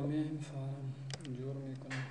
میایم فارم جور میکنم.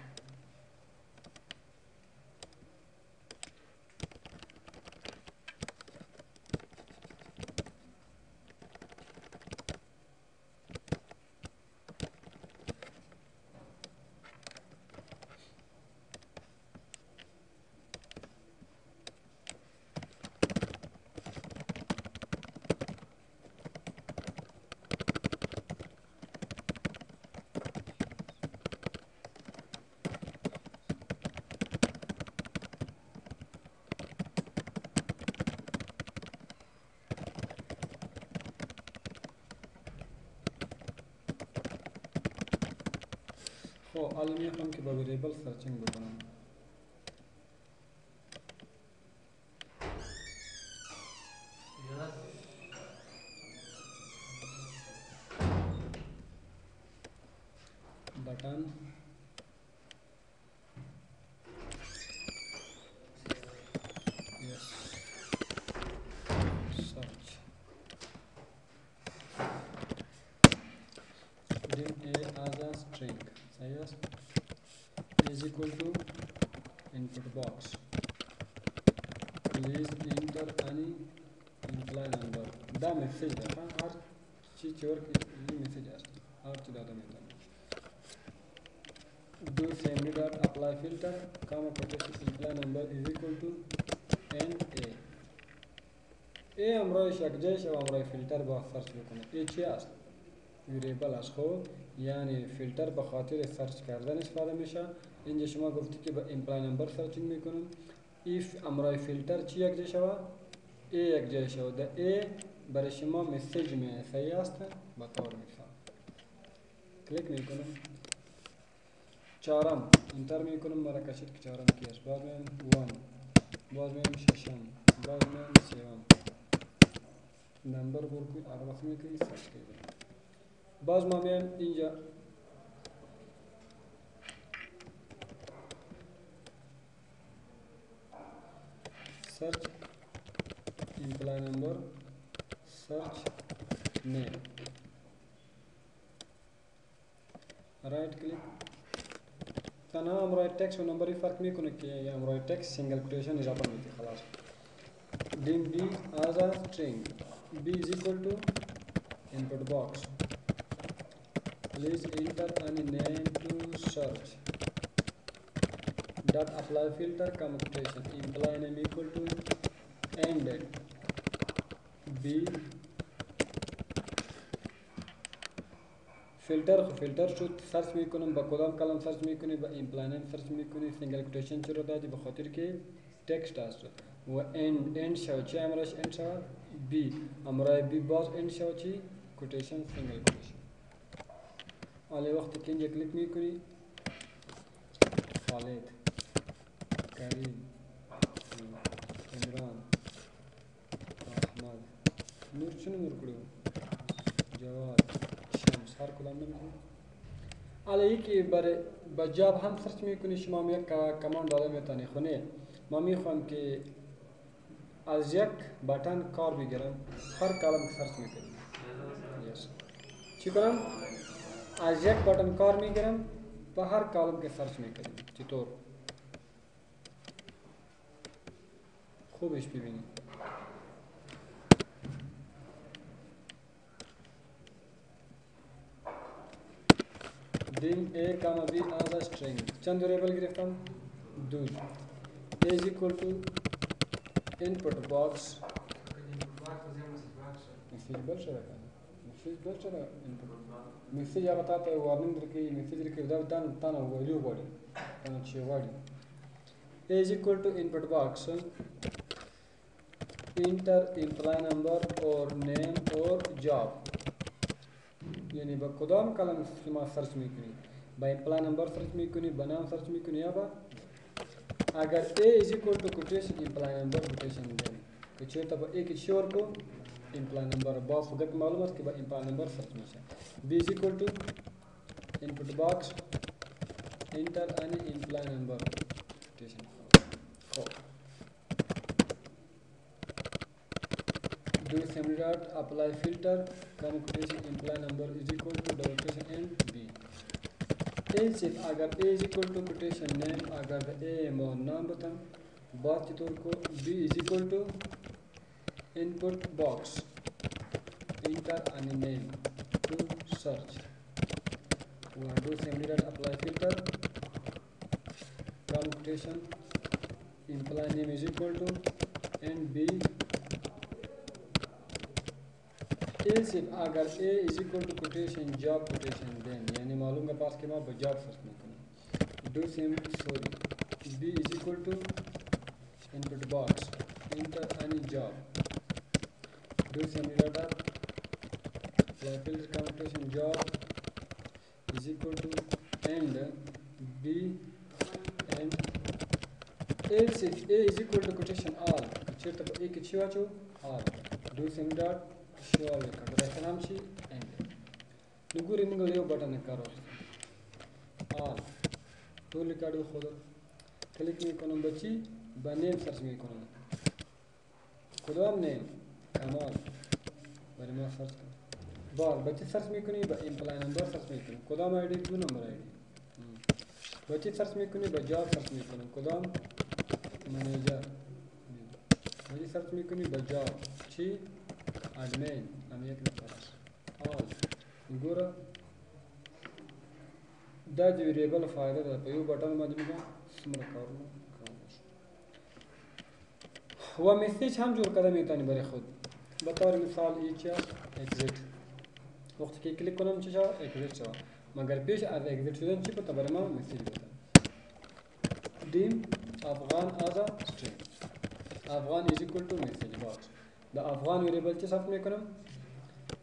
خب الان میخوام که با وریبل سرچینگ بکنم. button yes search then a as a string size is equal to input box. Please enter any imply number. دا مسیج ده هر چی چې ورکړي یې مسیج است هر چی داده میتونه do semi dot apply filter comma quotation imply number is equal to n a امرای شکجهش و امرای فیلتر با سرچ بکنه. ای چی است؟ ویریبل است. خب یعنی فیلتر به خاطر سرچ کردن استفاده میشه. اینجا شما گفتی که با امپلای نمبر سرچینگ میکنم. ایف امرای فیلتر چی یک جای شود؟ ای یک جای شود. در ای برای شما مسیج می صحیح است با طور مثال کلیک میکنم. چهارم انتر میکنم مرا کشید که چهارم کی است. باز میم وان باز میم ششم باز میم سیوم نمبر برکوی آرواس میکنی سرچ کنید. باز ما میم اینجا search imply number search name right click تنها امرای تکس و نمبری فرق میکنه که یا امرای تکس سنگل کوتیشن اضافه میکنه خلاص. dim b as a string b is equal to input box. Please enter any name to search dot apply filter commutation imply name equal to ended b فیلتر شد سرچ میکنم با کدام کلم سرچ میکنی با imply name سرچ میکنی سنگل کوتیشن چرا دادی به خاطر که تکست است و end شود چی امرش end شود b امرای b باز end شود چی کوتیشن سنگل کوتیشن. حالا وقتی که اینجا کلیک میکنی خالد کریم عمران احمد نور چه نور کړو جواد شمس هر کدام نمیکنی. حالا یکی برای با جاب هم سرچ میکنی شما هم یک کماند داده میتونی خونه ما میخوام که از یک بटन کار بگیرم هر کلم سرچ میکنیم yes. چی کنم؟ از یک بटन کار میگیرم و هر کالم که سرچ میکنیم چطور؟ خوبش ببینید. dim a comma b as a string چند وریبل گرفتم؟ دو a is equal to input box مسیج بل شده مسیج بل شده مسیج هغه تا ته وارنینګ درکوي مسیج درکوي دا تا نه ویلو غواړي تا نه چې غواړي a is equal to input box enter imply number or name or job یعنی با کدام کلم شما سرچ میکنی با imply number سرچ میکنی با نام سرچ میکنی یا با اگر a is equal to quotation imply number quotation then که چیرته با a کې شی ورکو imply number با فقط معلوم است که با imply number سرچ میشه. b is equal to input box enter any imply number quotation. خب do semi dot apply filter comma quotation imply number is equal to double quotation and b else if अगर a is equal to quotation name अगर a और नाम बताऊं बात के तौर को b is equal to input box enter any name to search we do simply that apply filter computation imply name is equal to and b else if अगर a is equal to quotation job quotation then यानी मालूम का पास के बाद job search नहीं करना do same sorry b is equal to input box enter any job do same data apply filter computation job is equal to and b and else if a is equal to quotation all चेत पर एक अच्छी बात हो all do same dot show all record reference she and نقول إنه اليوم بتاعنا كارو all तो record खुद क्लिक में कौन बच्ची बनेम सर्च में कौन खुदाम ने कमाल बरे में सर्च कर बार बच्ची सर्च में कौन है एम्प्लॉय नंबर सर्च में कौन खुदाम आईडी 2 नंबर आईडी बच्ची सर्च में कौन है जॉब सर्च में कौन खुदाम मैनेजर बच्ची सर्च में कौन है जॉब ची admin हम एक नंबर all गोरा دا वेरिएबल फायदा ده په یو بټن باندې موږ سمره کارونه کوو و میسیج هم جور کردم میتونی برای خود به طور مثال ایچ اگزیت وقتی که کلیک کنم چی شود اگزیت شود مگر پیش از اگزیت شدن چی بتا برای ما میسیج بده دیم افغان از استرینگ افغان is equal to message box دا افغان ویریبل چی ثبت میکنم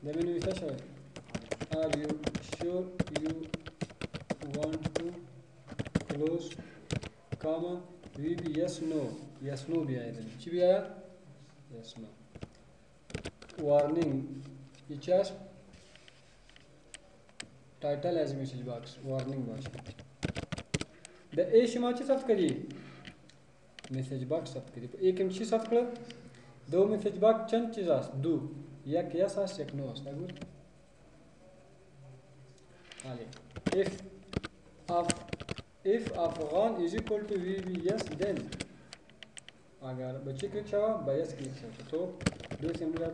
دا می نویسته شود are you sure you want to close comma VB yes no भी आया था ची भी आया yes no warning इचास title as message box warning box the a شما چی ثبت کردی message box ثبت کردی एक چی ثبت کرد दो message box چند چیز است دو یک yes است یک no است نگو حالی if Afghan is equal to VB yes then अगर बच्चे क्लिक छावा बायस क्लिक छावा तो do similar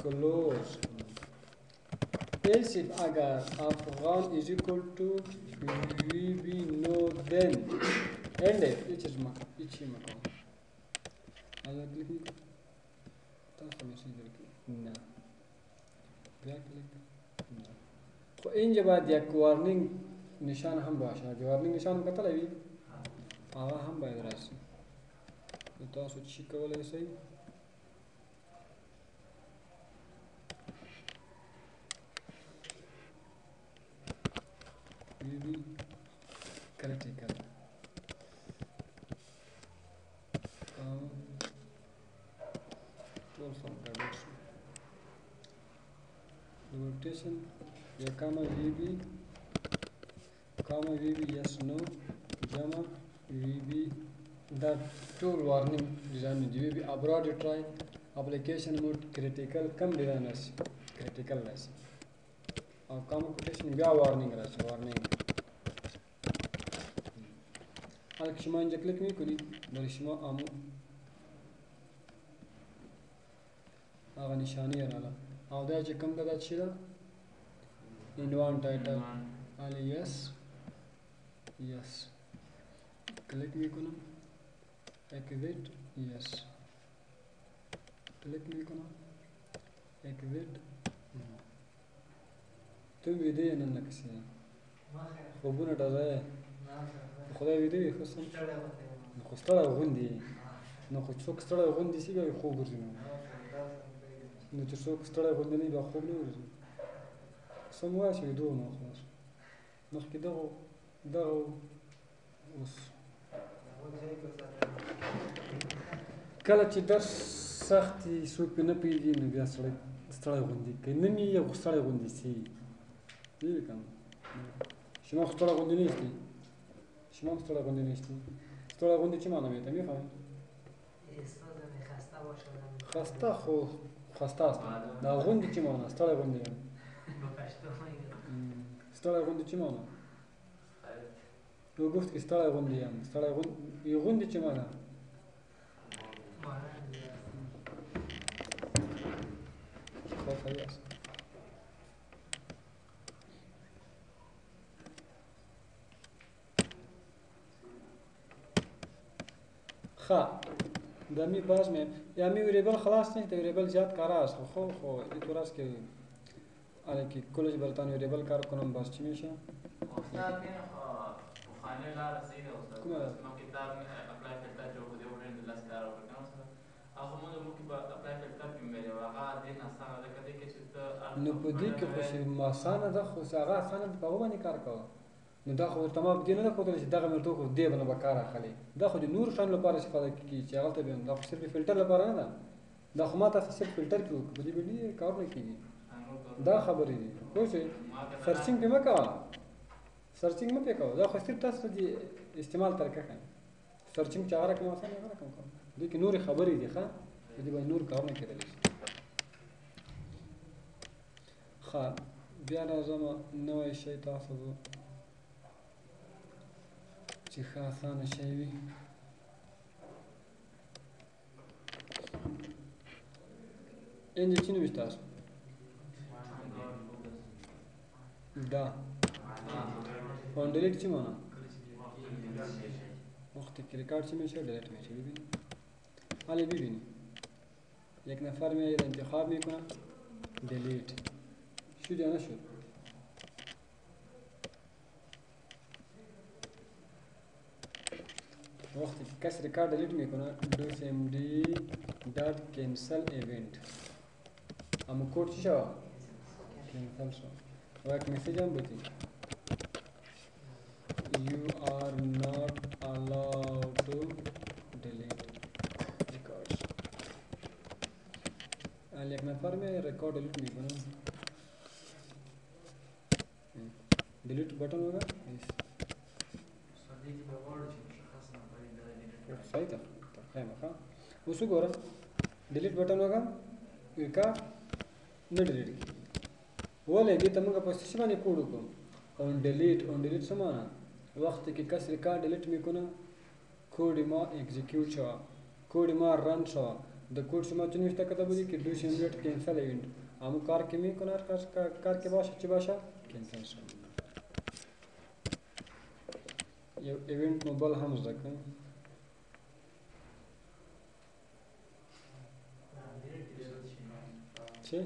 close else if अगर Afghan is equal to VB no then end each is मकान अगर क्लिक तो समझ नहीं ना क्या क्लिक ना तो इन जब बाद या वार्निंग निशान हम बाशा जो वार्निंग निशान कता लगी आवा हम बाय राशि तो सोची कवले सही ये भी क्रिटिकल तो सब रोटेशन ये काम VB yes no jama VB that tool warning design VB abroad try application mode critical कम design है critical है और कम quotation क्या warning है warning अलग शमा इंजक क्लिक नहीं करी बल्कि शमा आमू आगा निशानी है नाला आवदा जो कम कदा चीला इनवान टाइटल आले yes click me करो exit yes click me करो exit तो वीडियो है ना किसी خبونا داره خدای ویدیو خواستم خواستم غندی نه خود شو کستر غندی سی گاهی خوب گردیم نه تو شو کستر غندی نی با خوب نمی‌رزیم سموعش ویدیو نه خلاص نخکی داغ وس کله چې درس سختي څوک نه پیږي نو بیا سړی ستړی غوندي کوي نه مې یو ستړی غوندي سي دی کوم شما ستړی غوندي نیستی شما ستړی غوندي نیستی ستړی غوندي چی معنی میده میفهمی خسته خو خسته است دا غوندي چی معنی ستړی غوندي ستړی غوندي چی معنی یو گفت که ستړی غوندې یم ستړی یو غوندې چې معنی خو صحیح است خا دمی باز می یا می وریبل خلاص نیست وریبل زیاد کار است خو اینطور است که آره که کلش برتان وریبل کار کنم باز چی میشه استاد خانه لا رسیده استاد ما کتاب اپلای فلتر جو خو دې وړاندې لاس کار وکړم سره هغه موږ مو کې په اپلای فلتر کې مې هغه دې اسانه ده کدي کې چې نو په دې کې خو شي اسانه ده خو هغه اسانه په باندې کار کوي نو دا خو تمام دي نه کوته چې دغه مرته خو دې باندې وکړه خالي دا خو د نور شان لپاره استفاده کیږي چې هغه ته به دا خو صرف فلټر لپاره نه ده دا خو ما تاسو صرف فلټر کیو په دې باندې کار نه کیږي دا خبرې دي خو چې سرچینګ به مکوا سرچینګ مې پکاو دا خو صرف تاسو دي استعمال طریقه کوي سرچینګ چاره کوم اسانه نه کوم دي کې نور خبرې دي ښا دې باندې نور کار نه کېدلی ښا بیا راځم نوې شی تاسو چې ښه اسانه شی وي انجل چی نوشته تاسو دا اون ډیلیټ چی معنا وقتی که ریکارد چی میشه ڈیلیٹ میشه ببینید حالا ببینید یک نفر میاد انتخاب میکنه دیلیت شد یا نشد وقتی که کس ریکارد دیلیت میکنه دو cmd dot cancel event اما کود چی شد؟ cancel شد و یک مسیج هم بودی you are not allowed to delete records یک نفر میں ریکارڈ ڈیلیٹ نہیں کرنا ڈیلیٹ بٹن ہوگا صحیح تھا خیمہ خواہ اس کو گورا ڈیلیٹ بٹن ہوگا ریکارڈ نہ ڈیلیٹ کی وہ لے گی تمہیں پس شبانی کوڈ کو اون ڈیلیٹ سمانا وقت کی کس ریکارڈ ڈیلیٹ میں کنا کوڈ ما ایگزیکیوٹ شوا کوڈ ما رن شوا د کوډ شما چې نوشته کته بودی کې 200 منټ کینسل ایونت امو کار کې می کنار کار کې باشه چې باشه کینسل شو یو ایونت موبایل هم زکه چې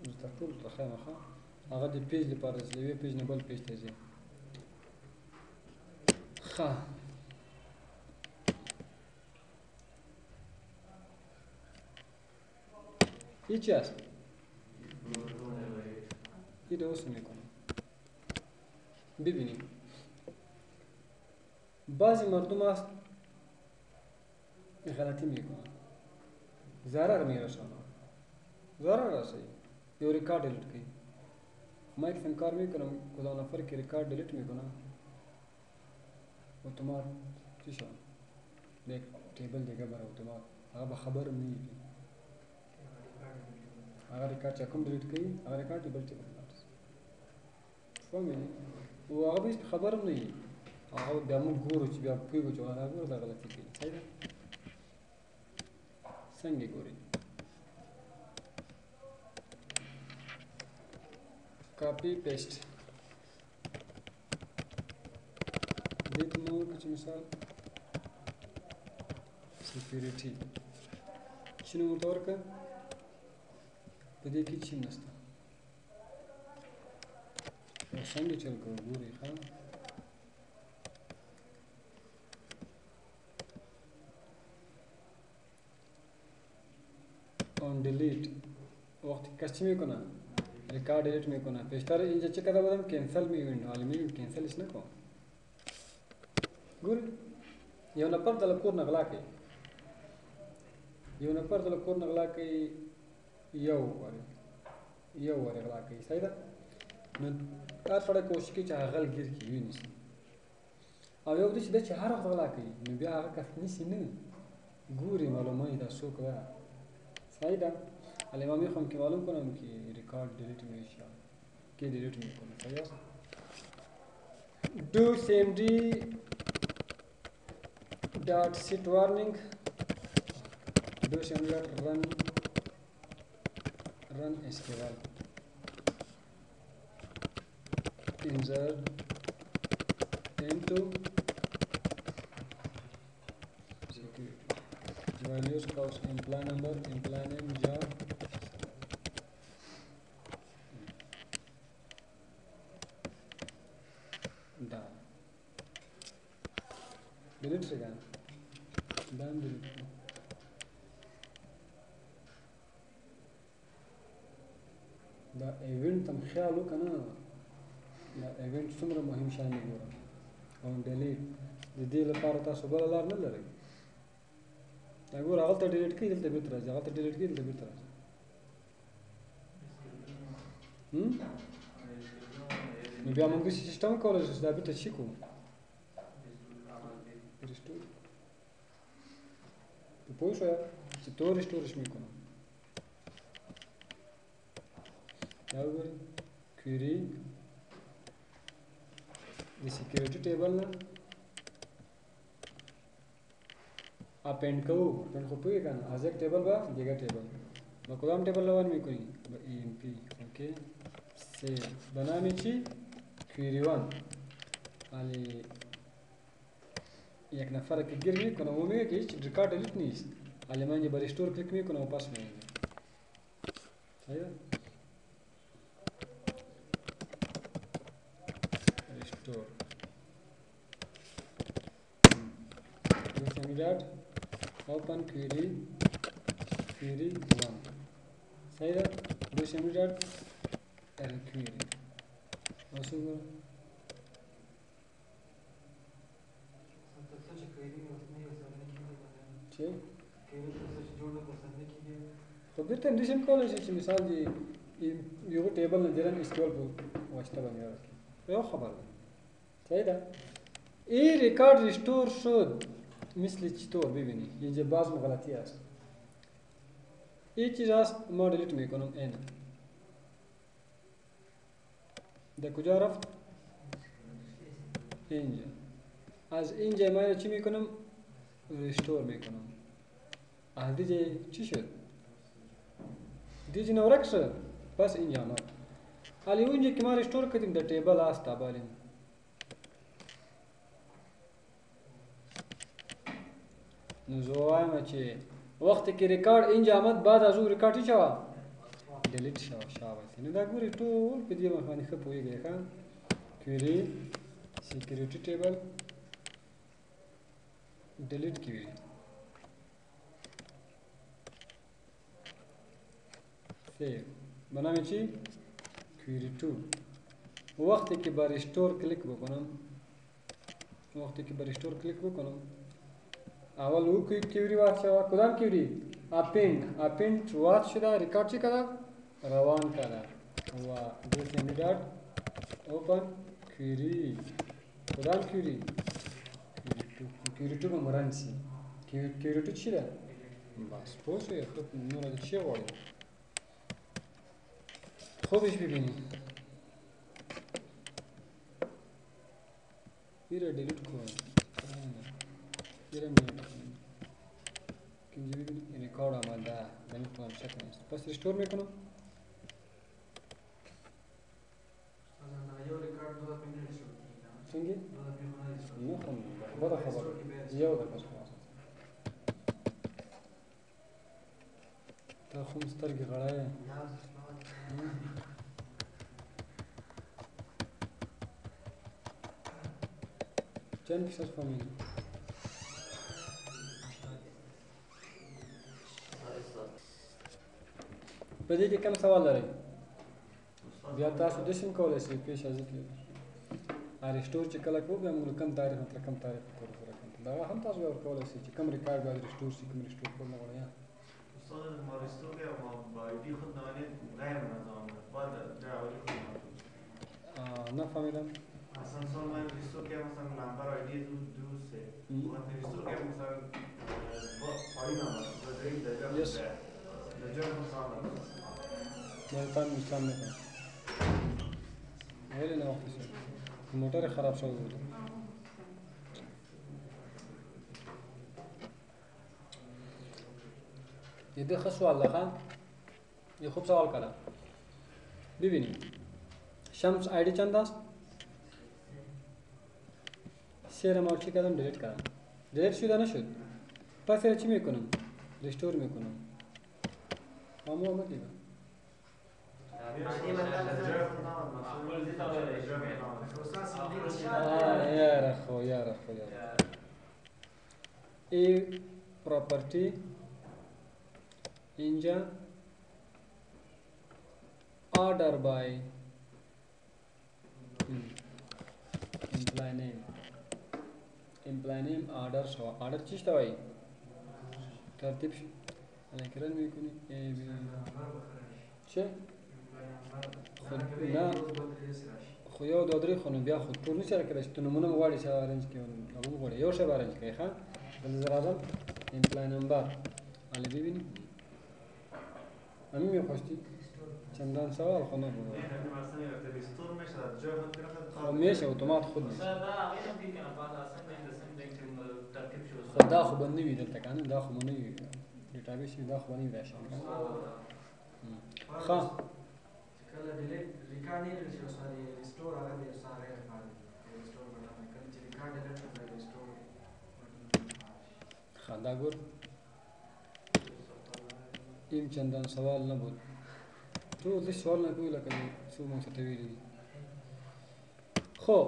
مستقل خامخا هغه د پیج لپاره چې یو پیج نه بل پیج ته ځي ښه هیچی هست این درست میکنم ببینید بعضی مردم هست غلطی میکنن ضرر میرسانه ضرر رسید یو ریکارد ڈیلیٹ کی ما یک کار میکنم کدا نفر که ریکارد ڈیلیٹ میکنم اتومات چی شد یک ټیبل دیگه برای اتومات هغه خبر میگی اگر ریکارد چا کوم ډیلیټ کړي هغه ریکارډ بل څه بناست فهمئ او هغه به خبر نه وي هغه بیا موږ ګورو چې بیا پوهیږو چې هغه ګوره دا غلطي کوي صحیح ده څنګه ګورئ کاپی پیسټ دې ته مو چې مثال سکیورټي شنو ورته ورکړه په دې کې چی نشته څنګه چل کوو ګورئ ښه اون ډیلیټ وقتی کسی میکنه ریکارد ډیلیټ میکنه پیشتر اینجا چه کده بودم کینسل میبینم حالا میبینم کینسلش نکنم ګورئ یو نفر دله کور نغلا کوي یو وری غلا کوي صحیح ده نو هر سړی کوشش کوي چې هغه غل ګیر کړي ونیسي او یو دی چې دا چې هر وخت غلا کوي نو بیا هغه کس نیسي نه ګوري معلومه دا څوک ده صحیح ده حالا ما میخوام که معلوم کنم که ریکارد دیلیت میشه که دیلیت میکنه صحیح است do cmd dot set warning, do cmd dot run sql, insert into security values cost employee number, employee name, job. Done. Delete again. Done. Delete. دا ایونت تم خیال وکنه دا ایونت څومره مهم شان دی ګوره او ډیلیټ د دې لپاره تاسو بل لار نه لرئ دا ګوره هغه ته ډیلیټ کړئ دلته بیرته راځي هغه ته ډیلیټ کړئ دلته بیرته راځي نو بیا موږ سیستم کولای شو دا بیرته چی کوو ریسټور پوه شو چې تو ریسټورش میکنم However, query the security table na append ko pui kan ajak table ba giga table ba kodam table lawan mi koi ba emp okay save banami chi query 1 ali एक नफर के गिर में कोनो में के record delete नहीं ali manje ba restore click में कोनो पास में आयो restore this immediate open query 1 सही है this immediate query also तो फिर कंडीशन कॉल है मिसाल जी यो टेबल नजरन स्क्रॉल वास्ता बनेगा यो खबर सही था ए record restore should مثل چطور ببینی یه جا باز غلطی است این چیز است ما دیلیت میکنم اینه در کجا رفت اینجا از اینجا ما چی میکنم ریستور میکنم از دیجا چی شد دیجا نورک شد بس اینجا آمد حالی اونجا که ما ریستور کردیم در ټیبل است بالیم نو زه وایم چې وخت کې ریکارډ اینجا آمد بعد از او ریکارډ چی شوه ډیلیټ شوه شاباس نو دا ګورې ټول په دې باندې ښه پوهېږئ ښه کویري سیکیورټي ټیبل ډیلیټ کویري سیو بنامه چی کویری 2 وقتی که بر ریستور کلیک بکنم اول او کویری وات شد کدام کویری اپند وات شده ریکارد چی کرده روان کرده و دیس امیداد اوپن کویری کدام کویری کویری 2 بمرانسی کویری 2 چی ده بس پوشه خود نورا ده چی وارد خوبش ببینید ایره دیلیت کنم ایره میلیت کنم که اینجا ببینید ریکارد آمده دیلیت کنم شک نیست پس ریستور میکنم چنگی؟ نه خون بدا خبر یو ده پس خلاص تا خون سترگی غړای چند فیصد فهمیدی؟ په دې کې کوم سوال لرئ؟ بیا تاسو داسې هم کولی شئ پیش از اینکې ریسټور چې کله کوو بیا موږ له کوم تاریخ نه تر کوم تاریخ پورې سره کوم دا هم تاسو بیا ورکولی شئ چې کوم ریکارډ باید ریسټور شي کوم ریسټور کول نه غواړئ استاد ما ریسټور کردم با آیدی خود نوانید غیر منظم بعد در آیدی خود نفهمیدم اسانسور من ریستور کردم مثلا نمبر آیدی دوسته وقتی ریستور کردم مثلا پایین آمد داریم در جا مثلا مالتان میستان میکنم ولی نه وقتی شد موتور خراب شده بود. یه خاص سوال لخان یه خوب سوال کردم. ببینید شمس آیدی چند است؟ شیر ما چی کردم دیلیت کردم. دیلیت شده نشد. پس چی میکنم؟ ریستور میکنم. همون آمد دیگه. یاره خو. ای پراپرتی اینجا order by employee name order چیش توایی ترتیب الان میکنی چه نه خو یو دو درې خونو بیا خود ټول نشه راکړی چې تو نمونه مو غواړي چې ارنج کړي هغه مو غواړي یو شی به ارنج کړي ښه بل زه راځم امپلای نمبر حالا ببینی همین میخواستی چندان سوال خو نه بود میشه اتومات خود میشه دا خو بند نوی دلته کنه دا خو نوی دیتابیس دا خو نوی راشم ښه کله ډیلیټ ریکارډ نه لري سوري ریسټور هغه د ساره ریکارډ ریسټور بټن کله چې ریکارډ ډیلیټ کړئ ریسټور خندا ګور این چندان سوال نه بود تو دې سوال نه کوي لکه څو مو ته ویلي خو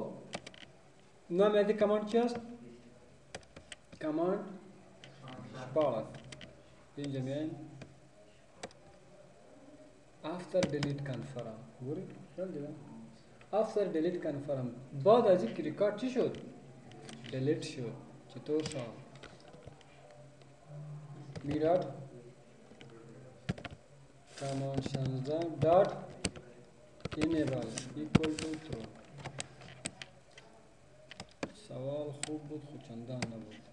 نام دې کمانډ چی است کمانډ شپاړس اینجا میایم after delete confirm ګوري خیال دی after delete confirm بعد از اینکه ریکارد چی شد delete شد چطور شد میراد command 16 dot enable equal to true سوال خوب بود خود چندان نبود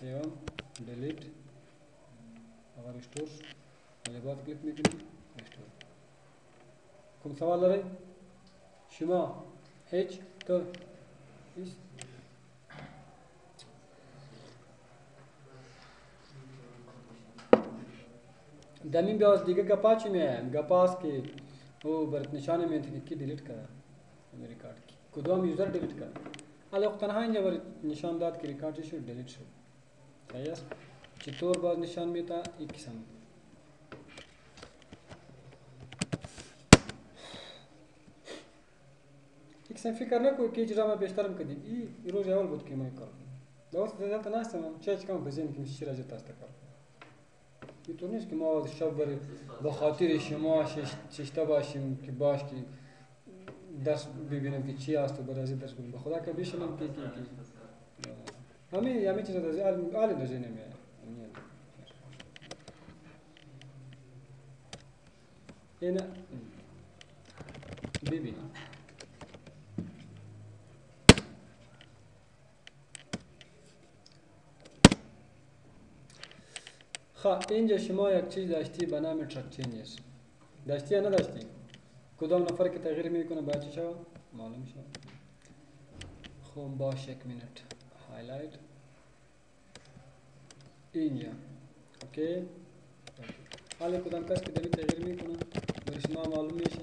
ایوان delete اگر restore ولی باید کلیک میکنیم restore کوم سوال داری؟ شما هیچ تو هیچ دمین بیاز دیگه گپا چی میایم گپا است که او برات نشانه میده که دیلیت کرده ریکارد کی کدام یوزر دیلیت کرده حالا تنها اینجا برات نشان داد که ریکارد شد دیلیت شد صحیح است چطور باز نشان میده یک قسم فکر نکوی که اجرا ما بیشترم کردیم این روز اول بود که من کار دوست دادم ناستم چه کم بزنیم که میشه راجع تاست کار اینطور نیست که ما شب با خاطر شما ششتا باشیم که باش که درس ببینم که چی است و بعد از درس بگیم بخدا که بشنم که همه چیزا از عالی در ذهن میاد اینا ببین خب اینجا شما یک چیز داشتی به نام ترک چینجز داشتی یا نداشتی کدام نفر که تغییر میکنه باید چی شود معلوم شود خب باش یک منت هایلایت اینجا اوکی حالا کدام کس که دمی تغییر میکنه برای شما معلوم میشه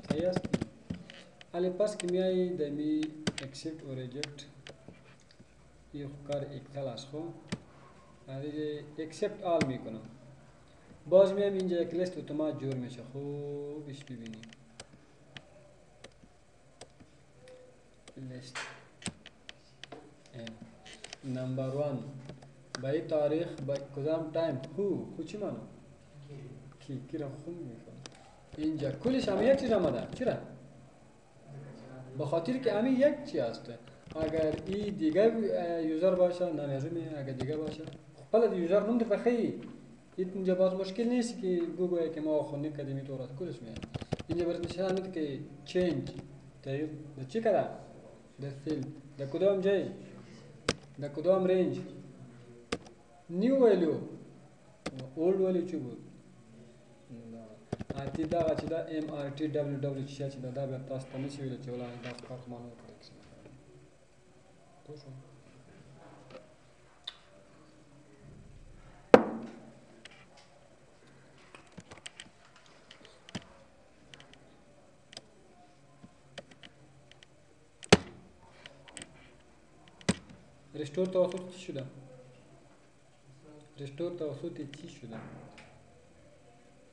صحیح است حالا پس که میایی دمی اکسپت و ریجکت یه کار اکتل است خب اکسپت آل میکنم باز میام اینجا یک لیست اتومات جور میشه خوبش ببینیم لیست نمبر 1 با این تاریخ با کدام تایم هو چی مانو کی را خوب میکنم اینجا کلش همه یک چیز آمده چرا به خاطر که همه یک چی هست اگر این دیگه یوزر باشه نمیازمی اگر دیگه باشه خب یوزر نم در بخی اینجا باز مشکل نیست که گوگل که ما خونی کدیمی طورات کلش میاد اینجا برات نشان میده که چینج تغییر در چی کرده در فیلد در کدام جای در کدام رنج نیو ویلیو اولد ویلیو چی بود تی دغه چې دا MRTWW چې دا بیا تاسو ته نشي ویلی چې ولاړ دا کار خو ما نه وکړی پوه شو ريستور توسط چی شده؟ ريستور توسط چی شده؟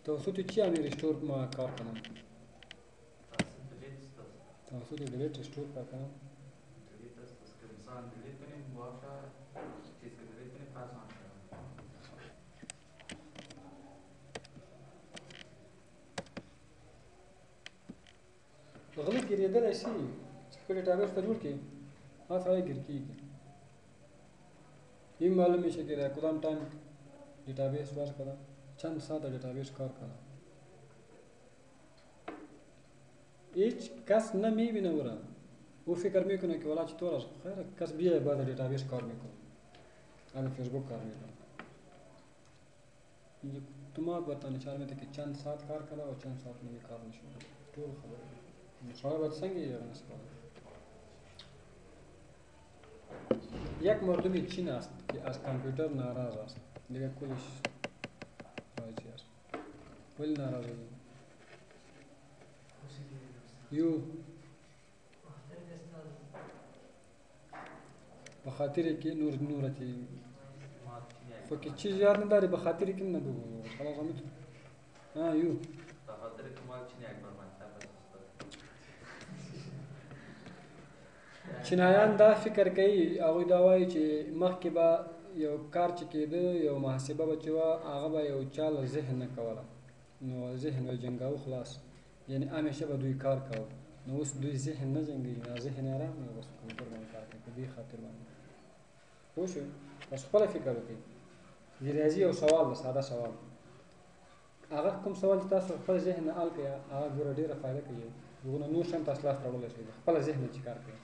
توسط چی همین ريستور ما کار کنم؟ توسط دیلیت ريستور کار کنم؟ डिलीट उसके इंसान डिलीट करें बहुत सा चीज़ को डिलीट करें पास ऑन करें غلط ګرځیدلی شي چې په ډیټابیس ته جوړ کړي هغه سړی ګیر کېږي این معلوم میشه که در کدام تایم دیتابیس باز کنم چند ساعت دیتابیس کار کنم هیچ کس نمیبینه او را او فکر میکنه که والا چطور است خیر کس بیای بعد دیتابیس کار میکنه از فیسبوک کار میکنه تو ما برتا نشان میده که چند ساعت کار کنه و چند ساعت نمی کار نشون طول خبره شما باید سنگی یا نسپاره یک مردمی چین است که از کامپیوتر ناراض است دیگه کلش راضی است ولی ناراض است یو بخاطر که نورتی فکر چیز یاد نداری بخاطر که نبگو خلاص همیتون یو بخاطر که ما چینی اکبر چینایان دا فکر کوي هغوی دا وایي چې مخکې به یو کار چې کېده یو محاسبه به چې وه هغه به یو چا له ذهن نه کوله نو ذهن به جنګاوه خلاص یعنې همیشه به دوی کار کوه نو اوس دوی ذهن نه جنګوي ذهن یې ارام دی بس کمپیوټر باندې کار کوي په دې خاطر باندې پوه شوې تاسو خپله فکر وکړئ د ریاضي یو سوال ده ساده سوال هغه کوم سوال چې تاسو خپل ذهن نه حل کړئ هغه ګوره ډېره فایده کوي دغونه نور شیان تاسو لاس ته راوړلی شئ خپله ذهن چې کار کوي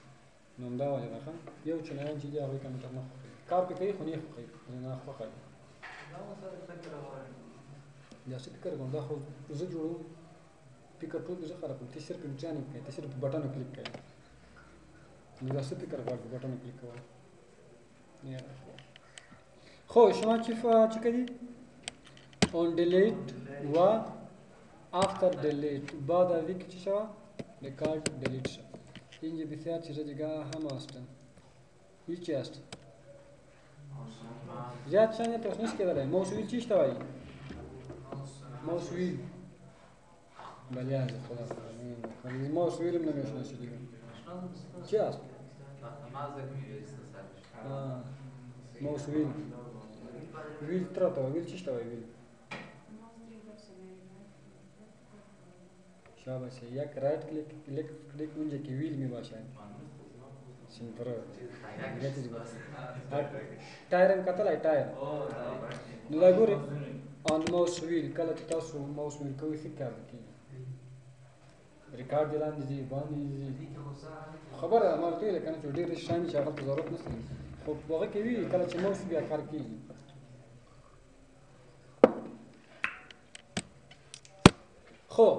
نو همدا وجه ده ښه یو چینایان چې دي هغوی کمپیوټر نه خوښوي کار پرې کوي خو نه یې خوښوي نه خوښه وي داسې فکر کوم دا خو زه جوړوم فکر ټول زه خراب کړم ته صرف امتحان یې کوې ته صرف بټن کلیک کوې نو داسې فکر غواړي بټن کلیک کول خب شما چی کردید؟ on delete و after delete بعد از اینکه چی شود؟ record delete شد اینجا بسیار چیزا دیگه هم هستن هیچی هست زیاد شان یا توسنش که داره ماوس ویل چیش توایی؟ ماوس ویل بله از خدا ماوس ویل هم نمیشناسی دیگه چی هست؟ ماوس ویل ویل ترا توایی ویل چیش توایی ویل شاباشه یک رایت کلیک اونجا که ویل می باشه سیمپره دیگه چیزی باشه تایر هم کتلای تایر نو دا گوری آن ماوس ویل کله چې تاسو ماوس ویل کوئ څه کار کوي ریکارډ لاندې ځي باندې ځي خبره ده ما ورته ویل کنه چې ډېر شیان چې هغه ته ضرورت نشته خو په هغه کې وي کله چې ماوس بیا کار کېږي خب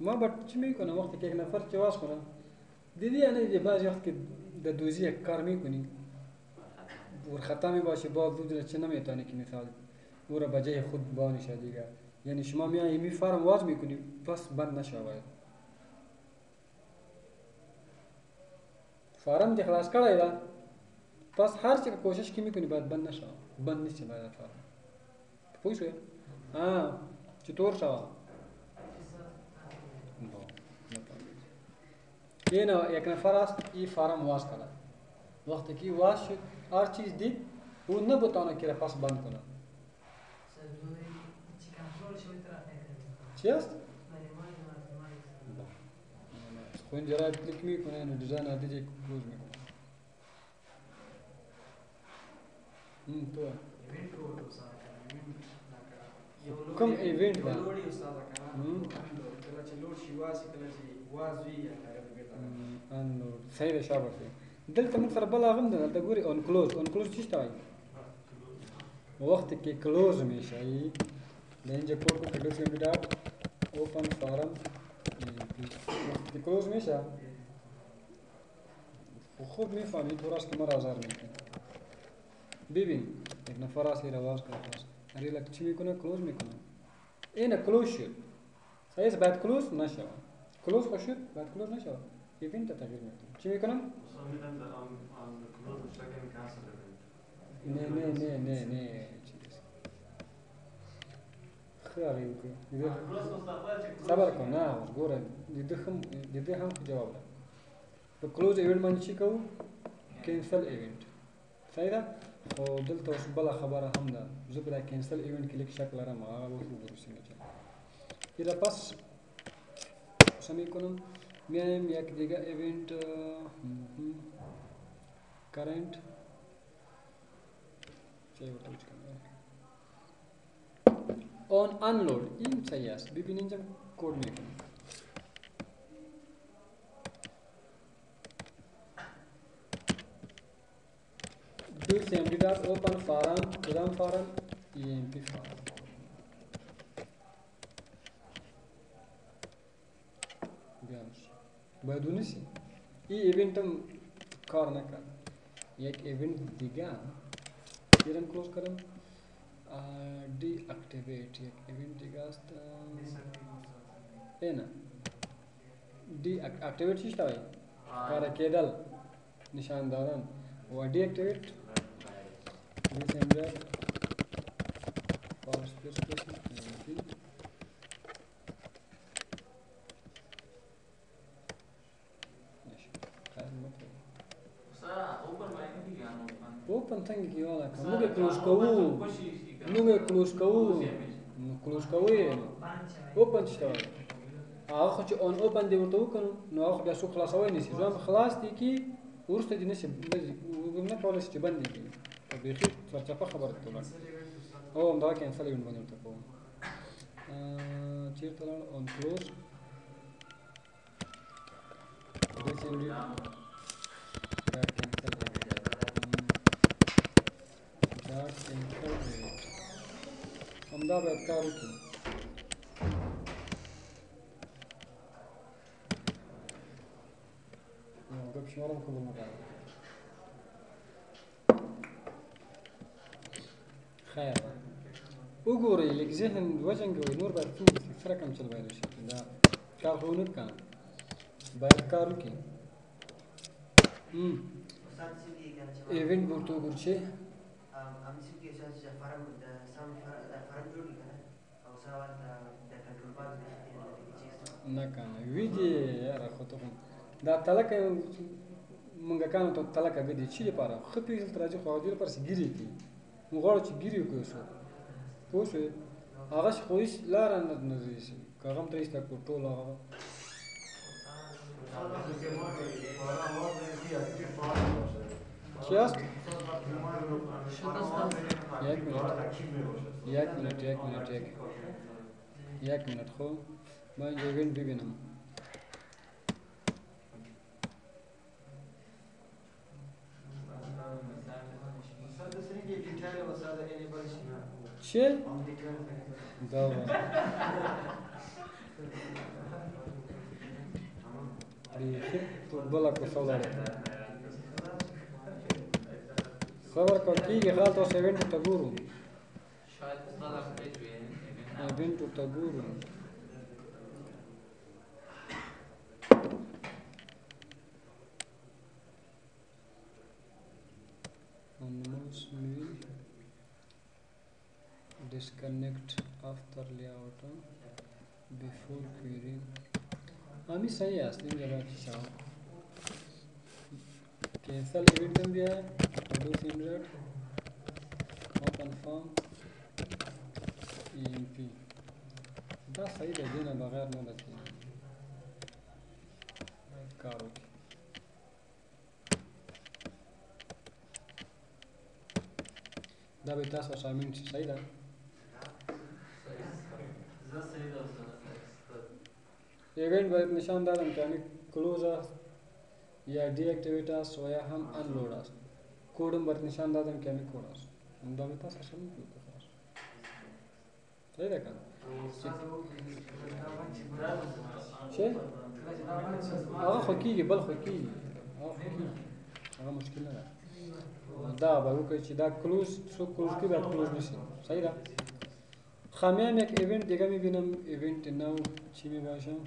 ما باید چی میکنم وقتی که یک نفر چواز کنم دیدی یعنی بعضی وقت که در دوزی یک کار میکنی و خطا میباشه باز دو چه نمیتونی که مثال او را بجای خود بانشه دیگه یعنی شما میایی می فارم واز میکنی پس بند نشود فارم دی خلاص کردی دا پس هر چی که کوشش کی میکنی باید بند نشود بند نیست باید فارم پوی شوی؟ چطور شود؟ این یک نفر است این فارم واز کرد وقتی که واز شد هر چیز دید او نبتانه که پس بند کنه چی است؟ خو اینجا رایت کلیک میکنه اینو دیزاین دیجی کلوز میکنه تو کم ایونت ده صحیح ده شابه دلته موږ سره بل هغه هم ده دلته ګوري اون کلوز چی شته وایي وقت کې کلوز همیشه وي د اینجا کوډ کو کډو سیم ډاټ اوپن فارم وقت کې کلوز همیشه خوب میفهمی درست که مرا آزار میکنه. ببین یک نفر است این آواز کرد است ریلکس چی میکنه کلوز میکنه این کلوز شد صحیح است باید کلوز نشود کلوز خوش شد باید کلوز نشود ایونت تغییر میکنه چی میکنم نه خیلی میکنه صبر کن نه گوره دیده هم جواب ده په کلوز ایونت باندې چی کوو کینسل ایونت صحیح ده خو دلته اوس بله خبره هم ده زه په دا کینسل ایونت کې لږ شک لرم هغه اوس وګورو څنګه چل ایره پس چه میکنم میایم یک دیگه ایونت کرنت چه ورته وچکم آن انلود این صحیح است ببین اینجا کد میکنم do cmd dot open forum run forum emp forum بیانش باید اونسی این ایونت هم کار نکرد یک ایونت دیگه ایران کلوز کردم دی اکتیویت یک ایونت دیگه است اینا دی اکتیویت چیش تاوی کار کدل نشان دادن و دی اکتیویت this ender for specification open څنګه کیواله موږ کلوز کوو کلوز کوو open څه وایي هغه خو چې اون open دی ورته وکړو نو هغه بیا څو خلاصوي نشي ځم خلاص دي کی ورسته دي نشي نه کولای شي بند دي بیخی سرچپه خبرت تولن او همدغه کینسل ایونت باندې ورته کوم چیرته لاړ اون کلوز this unit dot cancel همدا باید کار وکړي ګپ شمارم خو نه راغلی خیر وګورئ لږ ذهن وجنګوئ نور باید څنګه سره کم چل باید وشي دا کار خو نه کنه باید کار وکړي ایونت ورته وګورئ چې نه کنه ویدي یاره خو ته دا تلکه منګکانو ته تلکه ګدي چی لپاره خو پیسل تر راځي خو دې لپاره چې ګیری کی موږ غواړو چې ګیری وکړو شو پوه شوې هغه خو هیڅ لاره نه ځي شي که هغه هم ته هیڅ نه کړو ټول هغه چی است؟ یک منت خو من اینجا ایونت ببینم چی؟ داوا بیخی بلا کسا لاره صبر کن کیگه خال تاس ایونت تا گورو ایونت تا گورو disconnect after layout before query आम्ही सही असते जरा चाव cancel event हम दिया है do simulate open form emp دا सही है देना बगैर ना बचे करो دا به تاسو assignment सही ده ایونت باید نشان دادم که همی کلوز است یا دی اکتیویت است و یا هم انلود است کودم باید نشان دادم که همی کود است اندامه تاس عشان میگه خلاص صحیح ده کنه چه؟ آقا خو کیږي بل خو کیږي هغه مشکل نه ده دا به وکړي چې دا کلوز څو کلوز کې باید کلوز نشي صحیح ده خمیام یک ایونت دیگه میبینم ایونت نو چی میباشم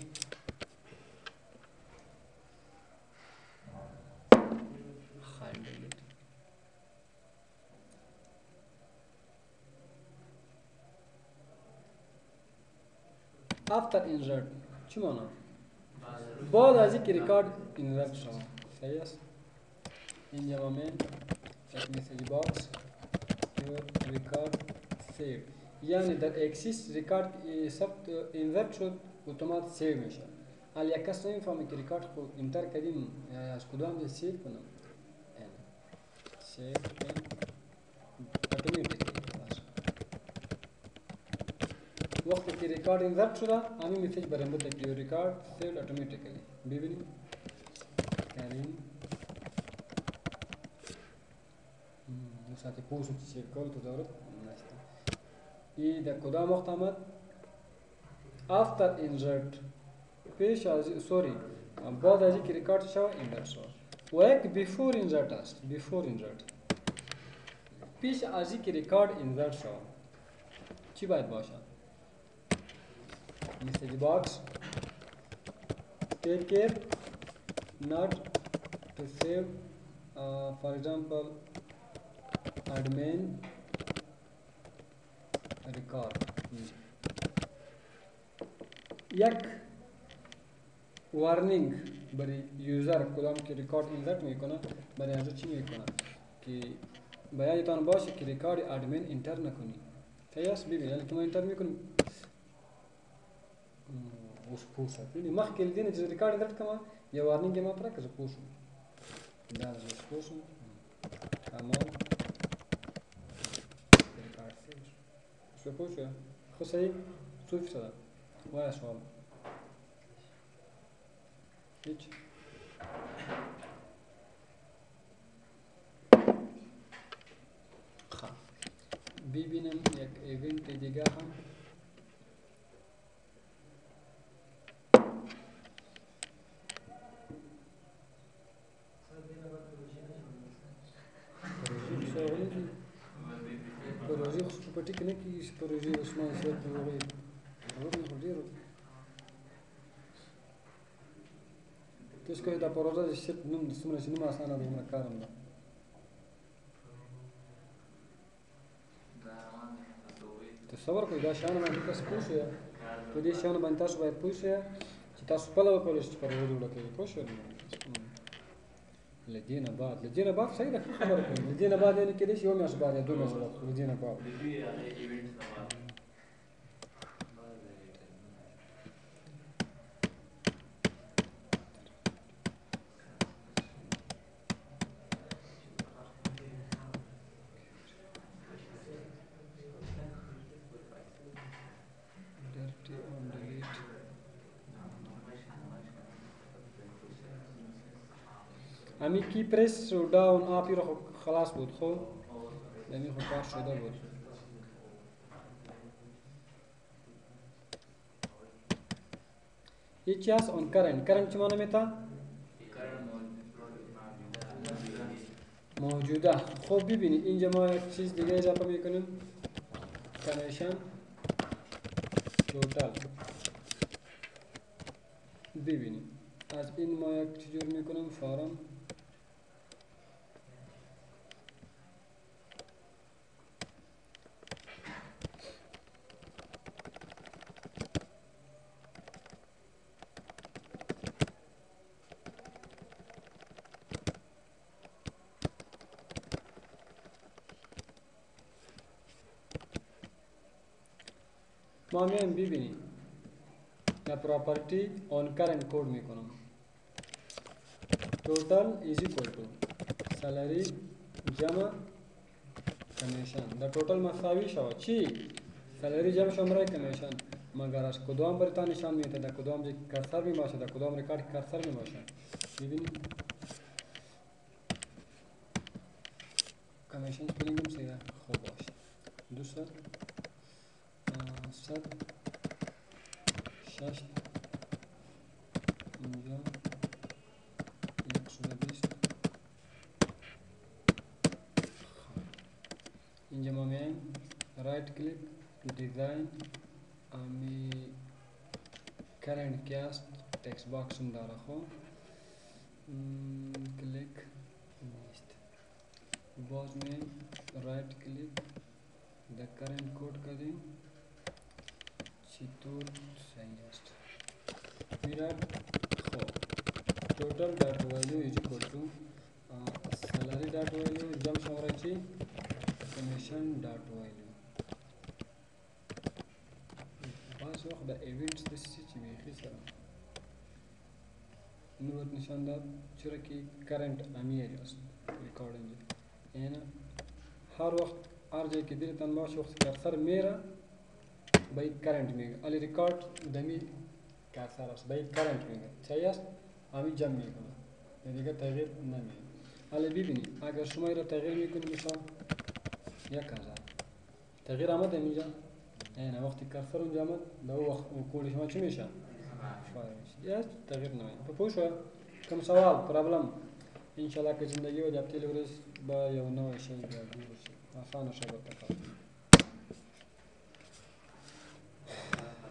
after insert چی مانا؟ بعد از اینکه ریکارد insert شد صحیح است اینجا من یک مسیج باکس ریکارد سیو یعنی در اکسیس ریکارد ثبت insert شد اتومات سیو میشه حالا یک کس نمیفهمه که ریکارد خود انتر کردیم از کدام جا سیو کنم سیو اتوماتیک وقتی که ریکارد انزرت شده همین میسیج برام بده که ریکارد سیو اتوماتیکلی ببینیم کریم مثلا پوزو چیز کول تو دارد این در کدام وقت آمد after insert پیش از سوری بعد از اینکه ریکارد شد انزرت شد و یک before insert است before insert پیش از اینکه ریکارد انزرت شد چی باید باشد message box take care not to save for example admin record یک warning برای یوزر کدام که ریکارد اینزرت میکنه برای از چی میکنه که باید باشه که ریکارد ادمین انتر نکنی تیاس ببین یعنی که ما انتر میکنیم اوس پوسه ببین مخکې دینه چې ریکارډ درته کوم یو وارنینګ ما پرکه زه پوسم دا زه پوسم تمام ریکارډ سیو شو پوسه خو صحیح څو فیصده وایه سوال هیچ ببینم یک ایونت دیگه هم پروژه خو په ټیک نه کېږي پروژه عثمان صاحب ته وغوي هغه خو ډېر تاسو کوئ دا پروژه د شرکت نوم د څومره چې نوم اسانه ده دومره کار هم ده تصور کوئ دا شیانو باندې تاسو پوه شئ په دې شیانو باندې تاسو باید پوه شئ چې تاسو خپله وکولی شئ چې پروژه جوړه کوئ پوه شئ لدينا بعد سيدة خبرك لدينا بعد يعني كده شيء يوم يا شباب يا دوم يا شباب لدينا بعد امی کی پرس داون آپ رو خلاص بود خو امی خو کار شده بود هیچی هست اون کرنت چی معنی میتا موجوده خب ببینید اینجا ما یک چیز دیگه اضافه میکنیم کمیشن توتال ببینید از این ما یک چیز جور میکنیم فارم ما میایم ببینیم یا پراپرتی آن کرنت کود میکنم total is equal to salary جمع کمیشن در total مساوی شود چی؟ salary جمع شماره کمیشن مگر از کدام برتا نشان میده در کدام جای کرسر می باشه در کدام ریکارد کرسر می باشه ببینید کمیشن سپلینگ هم سیده خوب 500 100 60 اینجا 120 اینجا ما میایم رایت کلیک دیزاین امی کرنٹ کیاست تکست باکس هم داره خو کلیک نیست باز میایم رایت کلیک در کرنٹ کوড کردیم چطور صحیح است میرد خب total data value is equal to salary data value exam شماره چی commission data value باز وقت به events دستی چی بیخی سرم نوت نشان داد چرا که current امیه است record اینجا یعنی هر وقت هر جای که دلتان باشه وقت کرسر میره باید current میگه علی ریکارد دمی کرسر است باید current میگه صحیح است همین جمع میکنه دیگه تغییر نمیده حالا ببینید اگر شما را تغییر میکنید مثلا 1000 تغییر آمد اینجا یعنی وقتی کرسر اونجا آمد به او وقت کود شما چی میشه فایر میشه یا تغییر نمیده پوشو کم سوال پرابلم انشالله که زندگی و جبتی لورس با یو نوع شی آسان شد